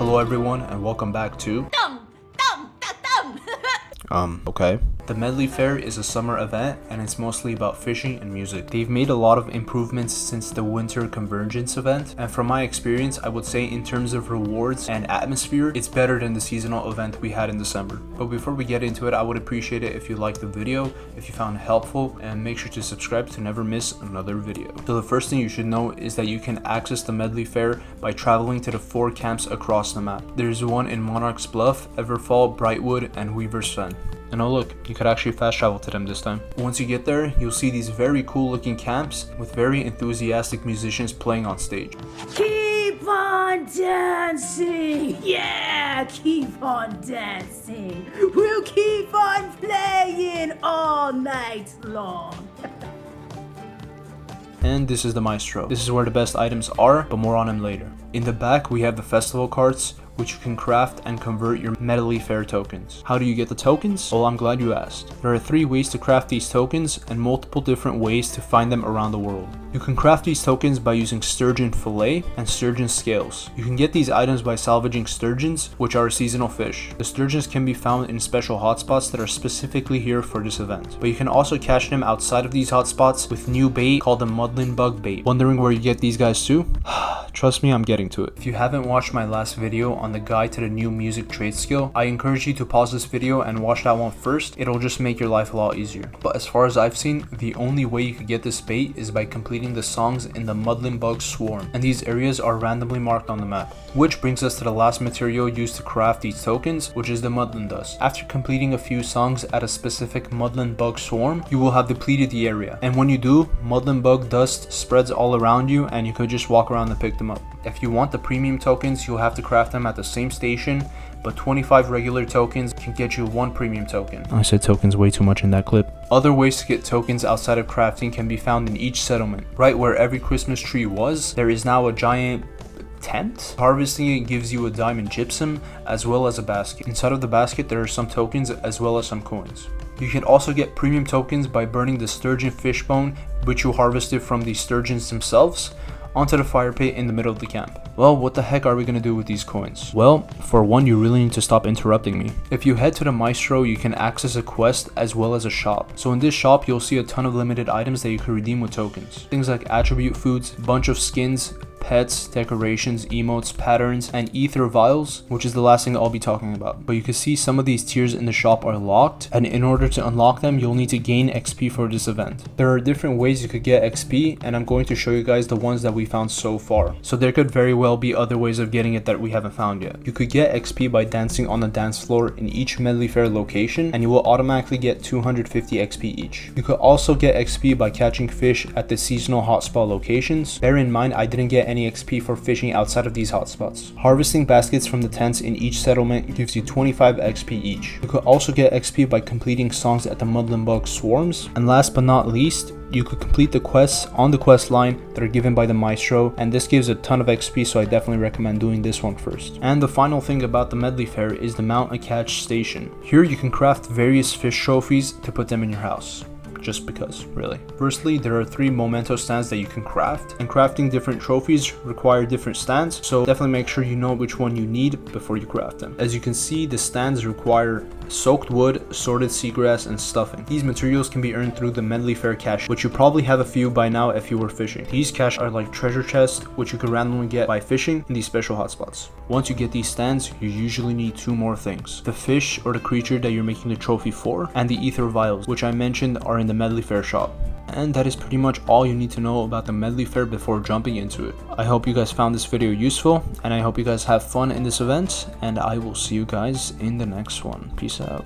Hello everyone and welcome back to okay. The Medleyfaire is a summer event and it's mostly about fishing and music. They've made a lot of improvements since the winter convergence event, and from my experience I would say in terms of rewards and atmosphere it's better than the seasonal event we had in December. But before we get into it, I would appreciate it if you liked the video, if you found it helpful, and make sure to subscribe to never miss another video. So the first thing you should know is that you can access the Medleyfaire by traveling to the 4 camps across the map. There's one in Monarch's Bluff, Everfall, Brightwood, and Weaver's Fen. And oh look, you could actually fast travel to them this time. Once you get there, you'll see these very cool looking camps with very enthusiastic musicians playing on stage. Keep on dancing! Yeah! Keep on dancing! We'll keep on playing all night long! And this is the Maestro. This is where the best items are, but more on them later. In the back, we have the festival carts, which you can craft and convert your Medleyfaire tokens. How do you get the tokens? Well, I'm glad you asked. There are 3 ways to craft these tokens and multiple different ways to find them around the world. You can craft these tokens by using sturgeon fillet and sturgeon scales. You can get these items by salvaging sturgeons, which are a seasonal fish. The sturgeons can be found in special hotspots that are specifically here for this event. But you can also catch them outside of these hotspots with new bait called the muddling bug bait. Wondering where you get these guys too? Trust me, I'm getting to it. If you haven't watched my last video on the guide to the new music trade skill, I encourage you to pause this video and watch that one first. It'll just make your life a lot easier. But as far as I've seen, the only way you could get this bait is by completing the songs in the muddling bug swarm, and these areas are randomly marked on the map. Which brings us to the last material used to craft these tokens, which is the muddling dust. After completing a few songs at a specific muddling bug swarm, you will have depleted the area, and when you do, muddling bug dust spreads all around you and you could just walk around and pick them up. If you want the premium tokens, you'll have to craft them at the same station, but 25 regular tokens can get you 1 premium token. I said tokens way too much in that clip. Other ways to get tokens outside of crafting can be found in each settlement. Right where every Christmas tree was, there is now a giant tent. Harvesting it gives you a diamond gypsum as well as a basket. Inside of the basket there are some tokens as well as some coins. You can also get premium tokens by burning the sturgeon fish bone, which you harvested from the sturgeons themselves, onto the fire pit in the middle of the camp. Well, what the heck are we gonna do with these coins? Well, for one, you really need to stop interrupting me. If you head to the Maestro, you can access a quest as well as a shop. So in this shop, you'll see a ton of limited items that you can redeem with tokens. Things like attribute foods, bunch of skins, pets, decorations, emotes, patterns, and ether vials, which is the last thing I'll be talking about. But you can see some of these tiers in the shop are locked, and in order to unlock them, you'll need to gain XP for this event. There are different ways you could get XP, and I'm going to show you guys the ones that we found so far. So there could very well be other ways of getting it that we haven't found yet. You could get XP by dancing on the dance floor in each Medleyfaire location, and you will automatically get 250 XP each. You could also get XP by catching fish at the seasonal hotspot locations. Bear in mind, I didn't get any XP for fishing outside of these hotspots. Harvesting baskets from the tents in each settlement gives you 25 XP each. You could also get XP by completing songs at the muddling bug swarms. And last but not least, you could complete the quests on the quest line that are given by the Maestro, and this gives a ton of XP, so I definitely recommend doing this one first. And the final thing about the Medleyfaire is the mount a catch station. Here you can craft various fish trophies to put them in your house. Just because, really. Firstly, there are 3 memento stands that you can craft, and crafting different trophies require different stands, so definitely make sure you know which one you need before you craft them. As you can see, the stands require soaked wood, sorted seagrass, and stuffing. These materials can be earned through the Medleyfaire cache, which you probably have a few by now if you were fishing. These cache are like treasure chests, which you can randomly get by fishing in these special hotspots. Once you get these stands, you usually need 2 more things: the fish or the creature that you're making the trophy for, and the ether vials, which I mentioned are in the Medleyfaire shop. And that is pretty much all you need to know about the Medleyfaire before jumping into it. I hope you guys found this video useful, and I hope you guys have fun in this event, and I will see you guys in the next one. Peace out.